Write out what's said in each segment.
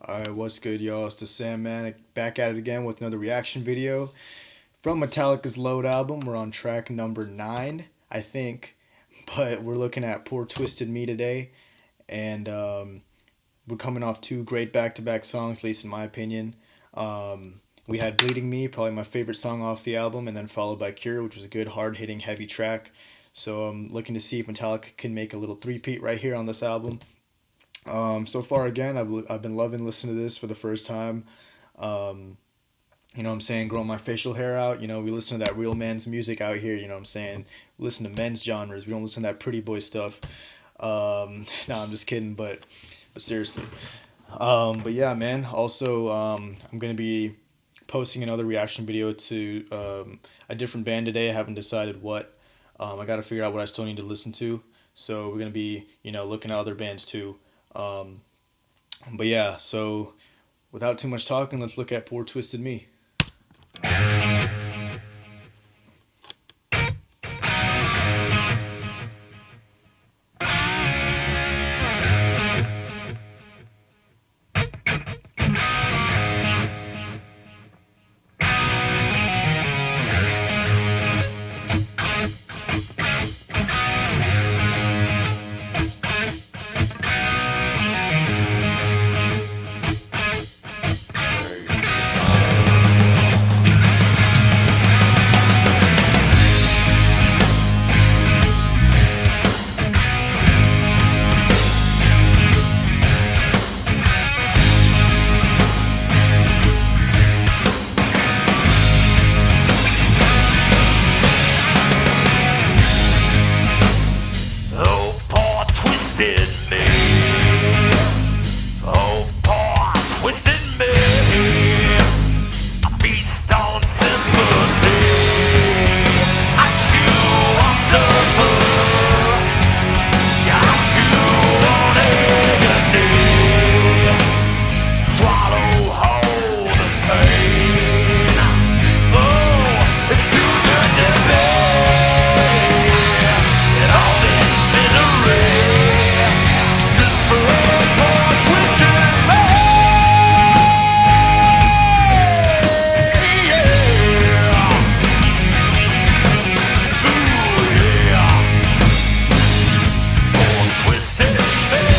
Alright, what's good, y'all? It's the Sandman back at it again with another reaction video from Metallica's Load album. We're on track number 9, I think, but we're looking at Poor Twisted Me today, and we're coming off two great back-to-back songs, at least in my opinion. We had Bleeding Me, probably my favorite song off the album, and then followed by Cure, which was a good, hard-hitting, heavy track. So I'm looking to see if Metallica can make a little three-peat right here on this album. So far, again, I've been loving listening to this for the first time. Um, you know what I'm saying? Growing my facial hair out. You know, we listen to that real man's music out here. You know what I'm saying? We listen to men's genres. We don't listen to that pretty boy stuff. No, I'm just kidding, but seriously. But yeah, man. Also, I'm going to be posting another reaction video to a different band today. I haven't decided what. I got to figure out what I still need to listen to. So we're going to be, looking at other bands too. Um, but yeah, so without too much talking, let's look at Poor Twisted Me. Oh, poor twisted me. Oh, poor twisted me. I feast on sympathy. I chew on suffer. I chew on agony. Swallow whole the pain. Oh, it's too good to bear. And all this misery, just for a poor twisted man. Yeah. Ooh, yeah. Poor twisted man.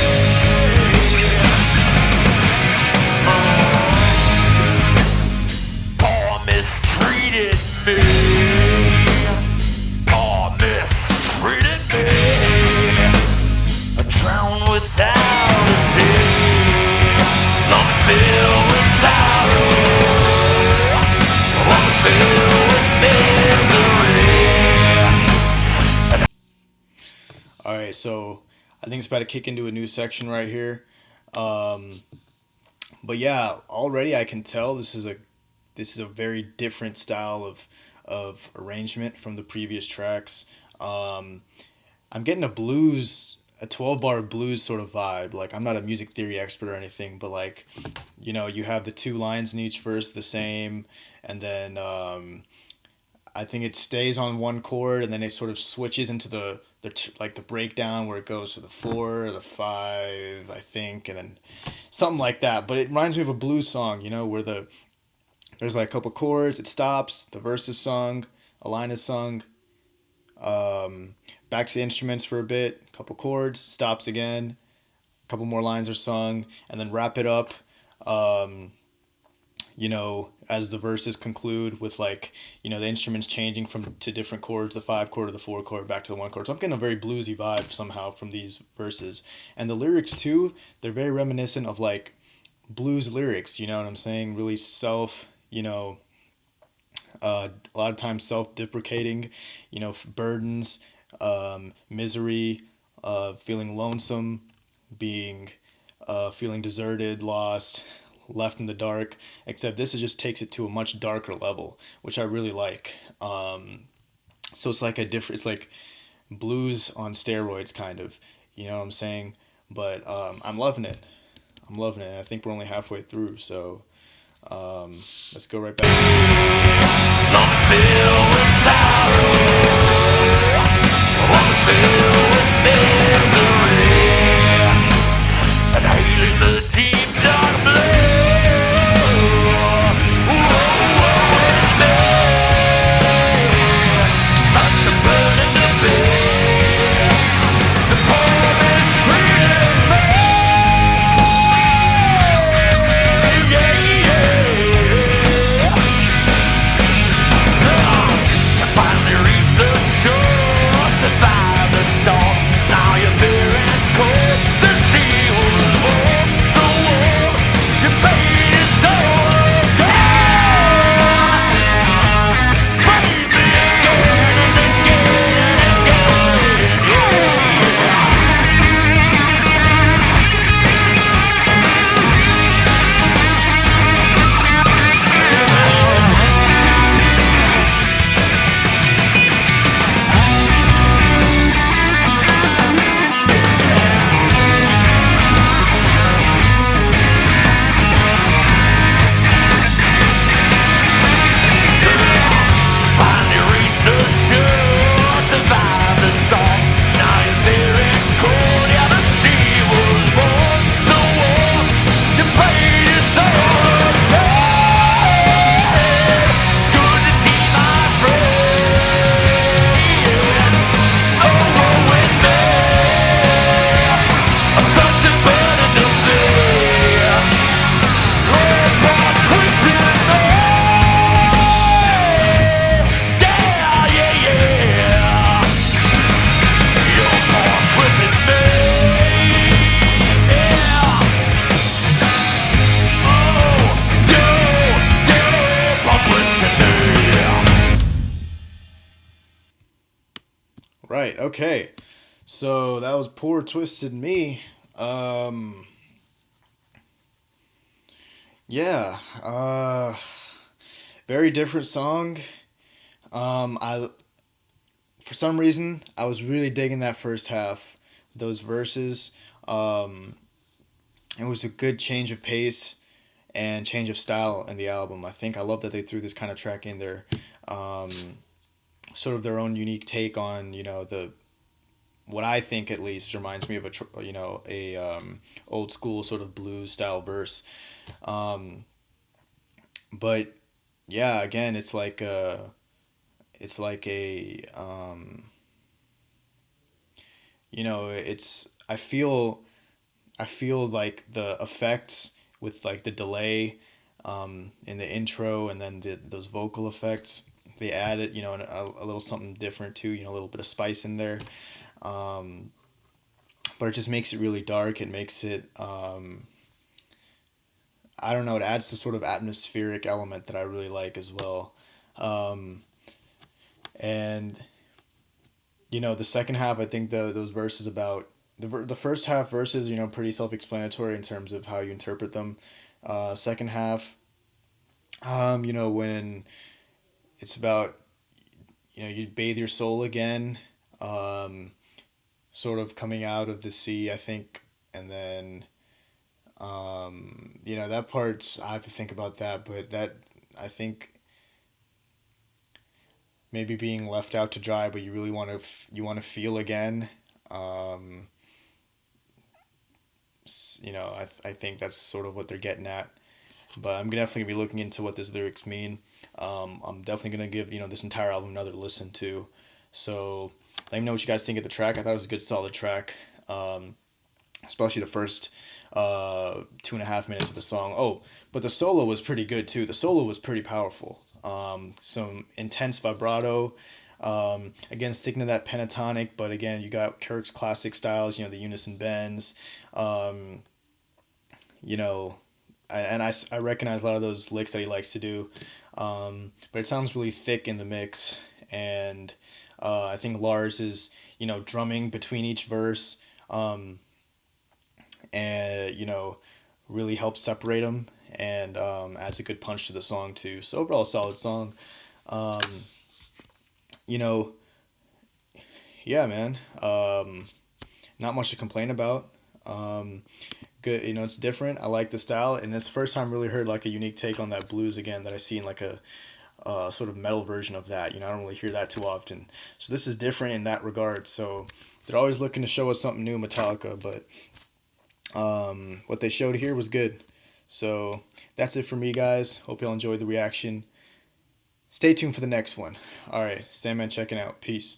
Poor mistreated me. Poor mistreated me. I drown without a tear. Lungs filled with sorrow. Lungs filled with misery. Alright, so I think it's about to kick into a new section right here. Um, but yeah, already I can tell this is a very different style of arrangement from the previous tracks. Um, I'm getting a 12 bar blues sort of vibe. Like, I'm not a music theory expert or anything, but like, you have the two lines in each verse the same, and then I think it stays on one chord, and then it sort of switches into like the breakdown where it goes to the 4 or the 5, I think, and then something like that. But it reminds me of a blues song, where there's like a couple chords, it stops, the verse is sung, a line is sung, back to the instruments for a bit, couple chords, stops again, a couple more lines are sung, and then wrap it up. Um, as the verses conclude with, like, the instruments changing from to different chords, the 5 chord to the 4 chord, back to the 1 chord. So I'm getting a very bluesy vibe somehow from these verses. And the lyrics too, they're very reminiscent of like blues lyrics, you know what I'm saying? Really a lot of times self-deprecating, burdens, misery, feeling lonesome, being feeling deserted, lost, left in the dark. Except this just takes it to a much darker level, which I really like. So it's like it's like blues on steroids, kind of. You know what I'm saying? But I'm loving it. I'm loving it. I think we're only halfway through, so let's go right back. Lungs filled with sorrow. Lungs filled with misery. And hailing the deep dark blue. right. Okay. So that was Poor Twisted Me. Um, yeah. Very different song. I For some reason I was really digging that first half, those verses. Um, it was a good change of pace and change of style in the album. I think I love that they threw this kind of track in there. Um, Sort of their own unique take on the what I think at least reminds me of a old school sort of blues style verse. Um, but yeah, again, it's like a it's I feel like the effects with like the delay in the intro and then those vocal effects they added a little something different too, a little bit of spice in there. Um, but it just makes it really dark. It makes it I don't know. It adds the sort of atmospheric element that I really like as well. Um, and the second half, I think those verses about the first half verses, pretty self explanatory in terms of how you interpret them. Second half, when it's about you bathe your soul again, um, sort of coming out of the sea, I think, and then that part's I have to think about that, but that I think maybe being left out to dry, but you really you want to feel again. Um, I think that's sort of what they're getting at. But I'm definitely gonna be looking into what these lyrics mean. I'm definitely gonna give this entire album another listen to. So let me know what you guys think of the track. I thought it was a good solid track, especially the first 2.5 minutes of the song. Oh, but the solo was pretty good too. The solo was pretty powerful. Some intense vibrato. Again, sticking to that pentatonic, but again, you got Kirk's classic styles. The unison bends. Um, you know, and I recognize a lot of those licks that he likes to do. But it sounds really thick in the mix, and I think Lars is drumming between each verse, um, and really helps separate them and adds a good punch to the song too. So overall, a solid song. Um, you know, yeah, man. Not much to complain about. Um, Good, it's different. I like the style, and it's the first time I really heard like a unique take on that blues again that I see in like a sort of metal version of that. I don't really hear that too often. So this is different in that regard. So they're always looking to show us something new, Metallica, but what they showed here was good. So that's it for me, guys. Hope y'all enjoyed the reaction. Stay tuned for the next one. All right, Sandman checking out. Peace.